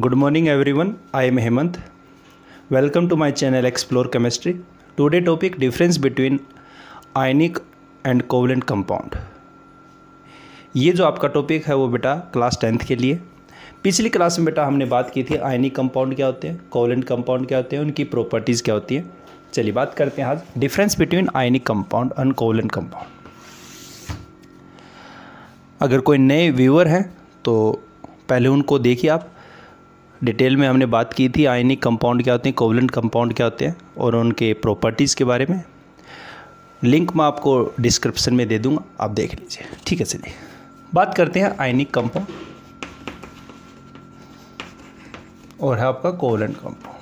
Good morning everyone, I am Hemant. Welcome to my channel Explore Chemistry. Today topic difference between ionic and covalent compound. ये जो आपका topic है वो बेटा class 10th के लिए। पिछली क्लास में बेटा हमने बात की थी आयनिक कंपाउंड क्या होते हैं, कोवलेंट कंपाउंड क्या होते हैं, उनकी प्रॉपर्टीज़ क्या होती हैं। चलिए बात करते हैं आज difference between ionic compound and covalent compound. अगर कोई नए व्यूअर हैं तो पहले उनको देखिए आप। डिटेल में हमने बात की थी आयनिक कंपाउंड क्या होते हैं, कोवलेंट कंपाउंड क्या होते हैं और उनके प्रॉपर्टीज़ के बारे में। लिंक मैं आपको डिस्क्रिप्शन में दे दूंगा, आप देख लीजिए। ठीक है, चलिए बात करते हैं आयनिक कंपाउंड और है आपका कोवलेंट कंपाउंड।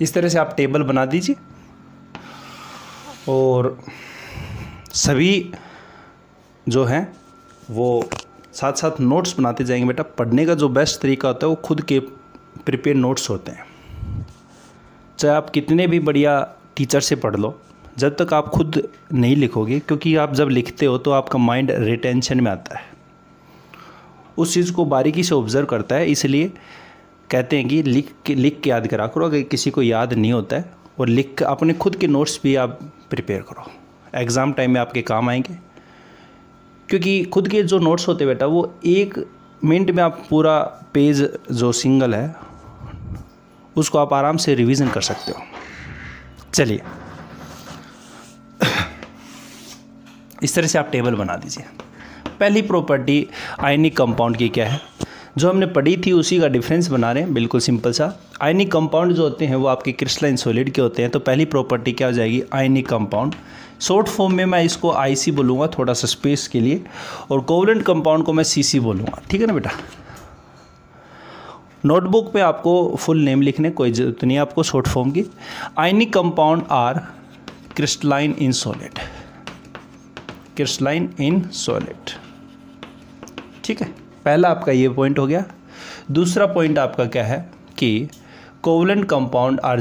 इस तरह से आप टेबल बना दीजिए और सभी जो हैं वो साथ साथ नोट्स बनाते जाएंगे। बेटा पढ़ने का जो बेस्ट तरीका होता है वो खुद के प्रिपेयर नोट्स होते हैं। चाहे आप कितने भी बढ़िया टीचर से पढ़ लो, जब तक आप खुद नहीं लिखोगे, क्योंकि आप जब लिखते हो तो आपका माइंड रिटेंशन में आता है, उस चीज़ को बारीकी से ऑब्जर्व करता है। इसलिए कहते हैं कि लिख के याद करा करो। अगर किसी को याद नहीं होता है और लिख अपने खुद के नोट्स भी आप प्रिपेयर करो, एग्ज़ाम टाइम में आपके काम आएंगे। क्योंकि खुद के जो नोट्स होते हैं बेटा वो 1 मिनट में आप पूरा पेज जो सिंगल है उसको आप आराम से रिवीजन कर सकते हो। चलिए इस तरह से आप टेबल बना दीजिए। पहली प्रॉपर्टी आयनिक कंपाउंड की क्या है, जो हमने पढ़ी थी उसी का डिफरेंस बना रहे हैं। बिल्कुल सिंपल सा। आयनिक कंपाउंड जो होते हैं वो आपके क्रिस्टलाइन सॉलिड के होते हैं। तो पहली प्रॉपर्टी क्या हो जाएगी, आयनिक कंपाउंड। शॉर्ट फॉर्म में मैं इसको आईसी बोलूँगा थोड़ा सा स्पेस के लिए, और कोवलेंट कंपाउंड को मैं सीसी बोलूँगा। ठीक है ना बेटा। नोटबुक पे आपको फुल नेम लिखने कोई जरूरत नहीं है आपको शॉर्ट फॉर्म की। Ionic compound are crystalline in solid, crystalline in solid. ठीक है, पहला आपका ये पॉइंट हो गया। दूसरा पॉइंट आपका क्या है कि covalent compound are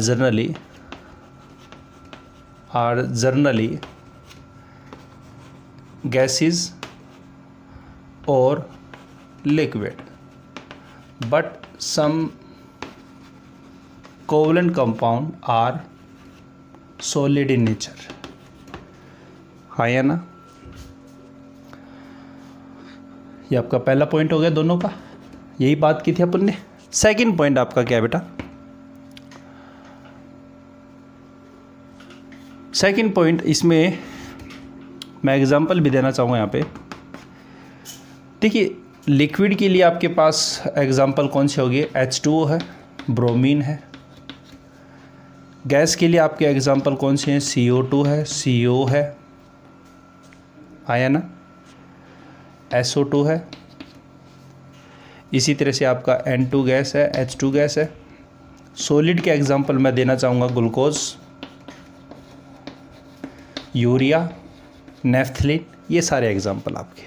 generally gases और liquid, but some covalent compound are solid in nature. हाँ या ना। ये आपका पहला पॉइंट हो गया दोनों का, यही बात की थी अपन ने। सेकंड पॉइंट आपका क्या है बेटा, सेकंड पॉइंट इसमें मैं एग्जांपल भी देना चाहूँगा यहाँ पे। देखिए लिक्विड के लिए आपके पास एग्जांपल कौन से होगी, H2O है, ब्रोमीन है। गैस के लिए आपके एग्जांपल कौन से हैं, CO2 है, CO है, आया ना, SO2 है। इसी तरह से आपका N2 गैस है, H2 गैस है। सॉलिड के एग्जांपल मैं देना चाहूँगा ग्लूकोज, यूरिया, नेफ्थलीन, ये सारे एग्जांपल आपके।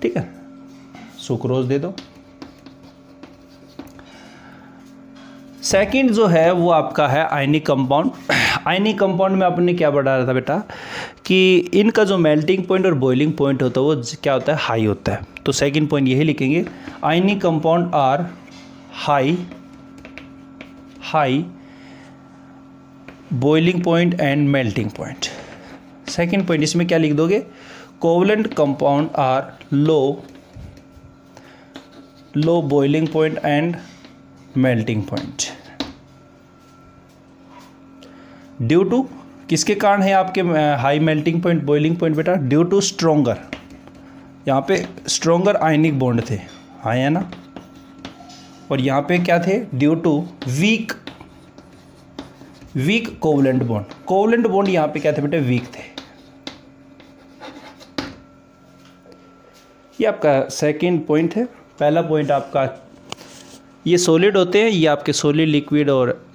ठीक है, सुक्रोज दे दो। सेकंड जो है वो आपका है आयनिक कंपाउंड। आयनिक कंपाउंड में आपने क्या बढ़ा रहा था बेटा कि इनका जो मेल्टिंग पॉइंट और बॉइलिंग पॉइंट होता है वो क्या होता है, हाई होता है। तो सेकंड पॉइंट यही लिखेंगे, ionic compound are high boiling point and melting point. Second point इसमें क्या लिख दोगे, covalent compound are low boiling point and melting point. Due to किसके कारण है आपके high melting point boiling point बेटा, ड्यू टू स्ट्रोंगर, यहाँ पे स्ट्रोंगर आयनिक बॉन्ड थे, हाँ या ना। और यहाँ पे क्या थे, due to weak covalent bond. Covalent bond यहाँ पे क्या थे बेटा, वीक थे। ये आपका सेकंड पॉइंट है। पहला पॉइंट आपका ये सॉलिड होते हैं, ये आपके सॉलिड, लिक्विड और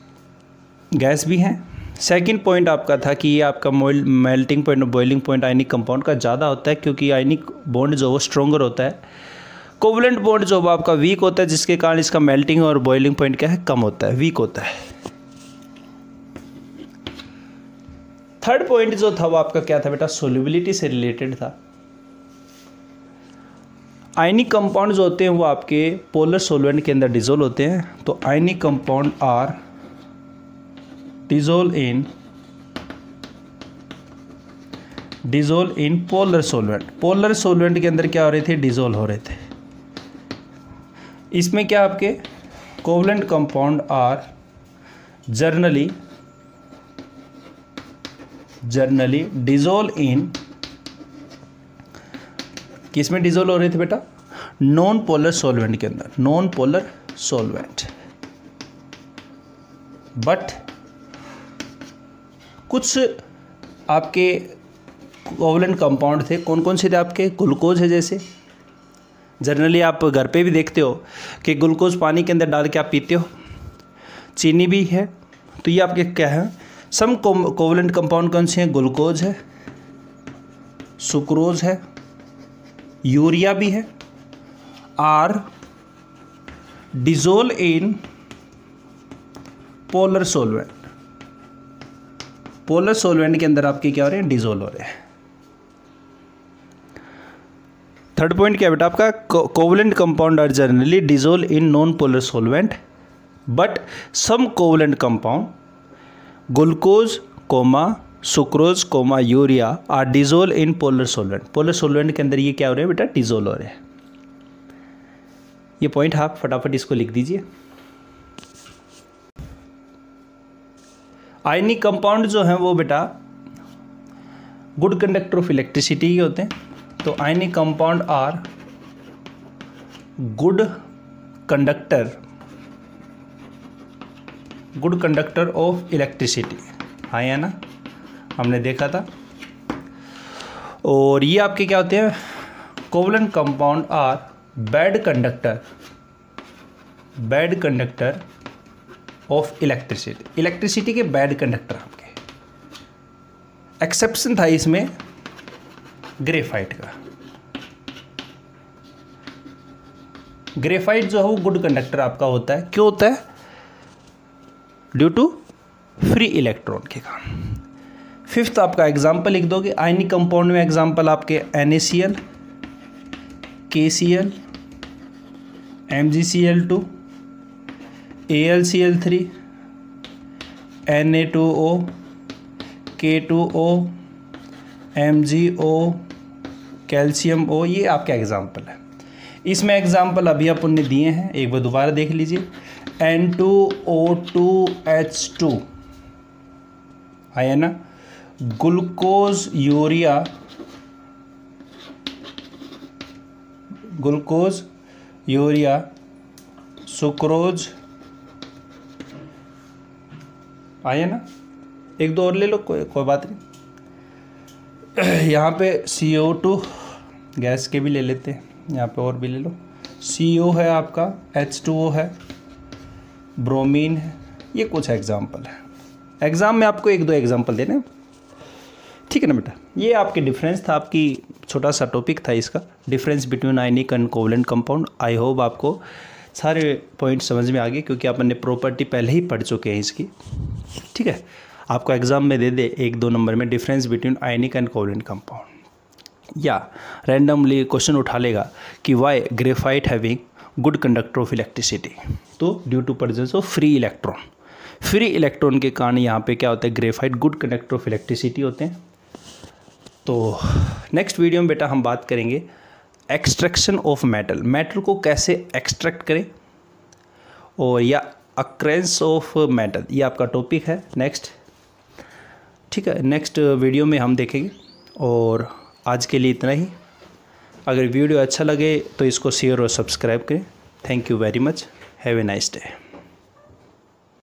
गैस भी हैं। सेकंड पॉइंट आपका था कि ये आपका मेल्टिंग पॉइंट और बॉइलिंग पॉइंट आयनिक कंपाउंड का ज़्यादा होता है, क्योंकि आयनिक बॉन्ड जो वो स्ट्रोंगर होता है। कोवलेंट बॉन्ड जो वो आपका वीक होता है, जिसके कारण इसका मेल्टिंग और बॉइलिंग पॉइंट क्या है, कम होता है, वीक होता है। थर्ड पॉइंट जो था वो आपका क्या था बेटा, सोल्युबिलिटी से रिलेटेड था। आयनिक कंपाउंड जो होते हैं वो आपके पोलर सॉल्वेंट के अंदर डिजोल्व होते हैं। तो ionic compound are dissolve in polar solvent. Polar solvent के अंदर क्या हो रहे थे, डिजोल्व हो रहे थे। इसमें क्या आपके covalent compound are generally dissolve in, किसमें डिजोल्व हो रहे थे बेटा, नॉन पोलर सॉल्वेंट के अंदर, नॉन पोलर सॉल्वेंट। बट कुछ आपके कोवलेंट कंपाउंड थे, कौन कौन से थे आपके, ग्लूकोज है, जैसे जनरली आप घर पे भी देखते हो कि ग्लूकोज पानी के अंदर डाल के आप पीते हो, चीनी भी है। तो ये आपके क्या है, सम कोवलेंट कंपाउंड कौन से हैं, ग्लूकोज है, सुक्रोज है, यूरिया भी है, are dissolve in polar solvent. Polar solvent के अंदर आपके क्या हो रहे हैं, डिजोल्व हो रहे हैं। थर्ड पॉइंट क्या बेटा आपका, covalent compound are generally dissolve in non polar solvent but some covalent compound glucose comma sucrose comma urea are dissolve in polar solvent. Polar solvent के अंदर ये क्या हो रहे हैं बेटा, डिजोल्व हो रहे हैं। ये पॉइंट आप फटाफट इसको लिख दीजिए। आयनिक कंपाउंड जो हैं वो बेटा गुड कंडक्टर ऑफ इलेक्ट्रिसिटी के होते हैं। तो ionic compound are good conductor of electricity, आया ना, हमने देखा था। और ये आपके क्या होते हैं, covalent compound are bad conductor of electricity के बैड कंडक्टर आपके। एक्सेप्शन था इसमें ग्रेफाइट का। ग्रेफाइट जो है वो गुड कंडक्टर आपका होता है, क्यों होता है, ड्यू टू फ्री इलेक्ट्रॉन के कारण। फिफ्थ आपका एग्जाम्पल लिख दोगे, आयनिक कंपाउंड में एग्जाम्पल आपके NaCl, KCl, MgCl2, AlCl3, Na2O, K2O, MgO, calcium O, ये आपका एग्जाम्पल है। इसमें एग्जाम्पल अभी अपन ने दिए हैं, एक बार दोबारा देख लीजिए। N2O2H2 आया ना, ग्लूकोज यूरिया सुक्रोज, आया ना। एक दो और ले लो, कोई बात नहीं। यहाँ पे CO2 गैस के भी ले लेते हैं, यहाँ पे और भी ले लो। CO है आपका, H2O है, ब्रोमीन है। ये कुछ एग्जाम्पल है, एग्ज़ाम में आपको एक दो एग्जाम्पल देने, ठीक है ना बेटा। ये आपके डिफरेंस था, आपकी छोटा सा टॉपिक था इसका, difference between ionic and covalent compound. I hope आपको सारे पॉइंट समझ में आ गए, क्योंकि अपन ने प्रॉपर्टी पहले ही पढ़ चुके हैं इसकी, ठीक है। आपको एग्जाम में दे दे 1-2 नंबर में difference between ionic and covalent compound, या रैंडमली क्वेश्चन उठा लेगा कि why graphite having good conductor of electricity. तो due to presence of free electron के कारण यहाँ पे क्या होता है, graphite good conductor of electricity होते हैं। तो नेक्स्ट वीडियो में बेटा हम बात करेंगे एक्सट्रैक्शन ऑफ मेटल को कैसे एक्सट्रैक्ट करें, और या अक्रेंस ऑफ मेटल, ये आपका टॉपिक है नेक्स्ट, ठीक है। नेक्स्ट वीडियो में हम देखेंगे। और आज के लिए इतना ही। अगर वीडियो अच्छा लगे तो इसको शेयर और सब्सक्राइब करें। Thank you very much, have a nice day.